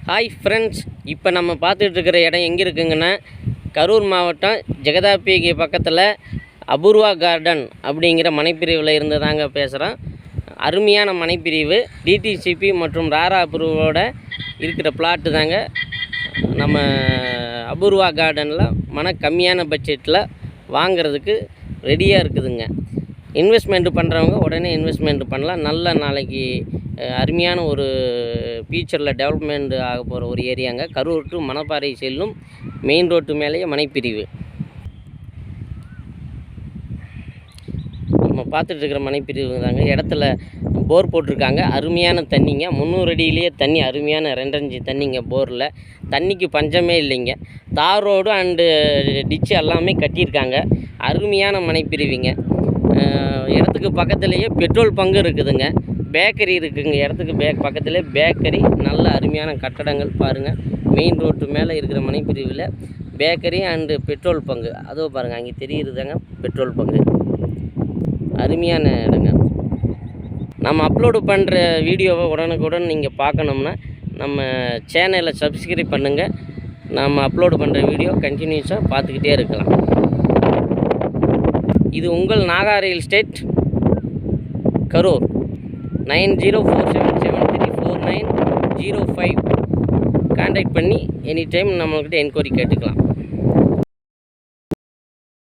Hi friends, இப்போ நம்ம பார்த்துட்டு இருக்கிற இடம் எங்கே இருக்குங்கன்னா, கரூர் மாவட்டம் ஜெகதாம்பிகை பக்கத்தில் அபூர்வா கார்டன் அப்படிங்கிற மனைப்பிரிவில் இருந்து தாங்க பேசுகிறோம். அருமையான மனைப்பிரிவு, டிடிசிபி மற்றும் ராரா அப்ரூவோட இருக்கிற பிளாட்டு தாங்க. நம்ம அபூர்வா கார்டனில் கம்மியான பட்ஜெட்டில் வாங்கிறதுக்கு ரெடியாக இருக்குதுங்க. இன்வெஸ்ட்மெண்ட் பண்ணுறவங்க உடனே இன்வெஸ்ட்மெண்ட் பண்ணலாம். நல்ல நாளைக்கு அருமையான ஒரு ஃபியூச்சரில் டெவலப்மெண்ட் ஆக போகிற ஒரு ஏரியாங்க. கரூர் டு மணப்பாறை செல்லும் மெயின் ரோட்டு மேலேயே மனைப்பிரிவு. நம்ம பார்த்துட்டு இருக்கிற மனைப்பிரிவு தாங்க. இடத்துல போர் போட்டிருக்காங்க. அருமையான தண்ணிங்க. 300 அடியிலேயே தண்ணி, அருமையான 2 இன்ச்சு தண்ணிங்க. போரில் தண்ணிக்கு பஞ்சமே இல்லைங்க. தார் ரோடு அண்டு டிச்சு எல்லாமே கட்டியிருக்காங்க. அருமையான மனைப்பிரிவுங்க. இடத்துக்கு பக்கத்துலேயே பெட்ரோல் பங்கு இருக்குதுங்க. பேக்கரி இருக்குதுங்க. இடத்துக்கு பக்கத்துலேயே பேக்கரி, நல்ல அருமையான கட்டடங்கள் பாருங்கள். மெயின் ரோட்டு மேலே இருக்கிற மனைப்பிரிவில் பேக்கரி அண்டு பெட்ரோல் பங்கு, அதோ பாருங்கள், அங்கே தெரியுதுதாங்க பெட்ரோல் பங்கு. அருமையான இடங்க. நம்ம அப்லோடு பண்ணுற வீடியோவை உடனுக்குடன் நீங்கள் பார்க்கணும்னா நம்ம சேனலை சப்ஸ்கிரைப் பண்ணுங்கள். நம்ம அப்லோடு பண்ணுற வீடியோ கண்டினியூஸாக பார்த்துக்கிட்டே இருக்கலாம். இது உங்கள் Naga real estate, Karur. 9047734905 contact பண்ணி எனி டைம் நம்மள்கிட்ட என்கொயரி கேட்டுக்கலாம்.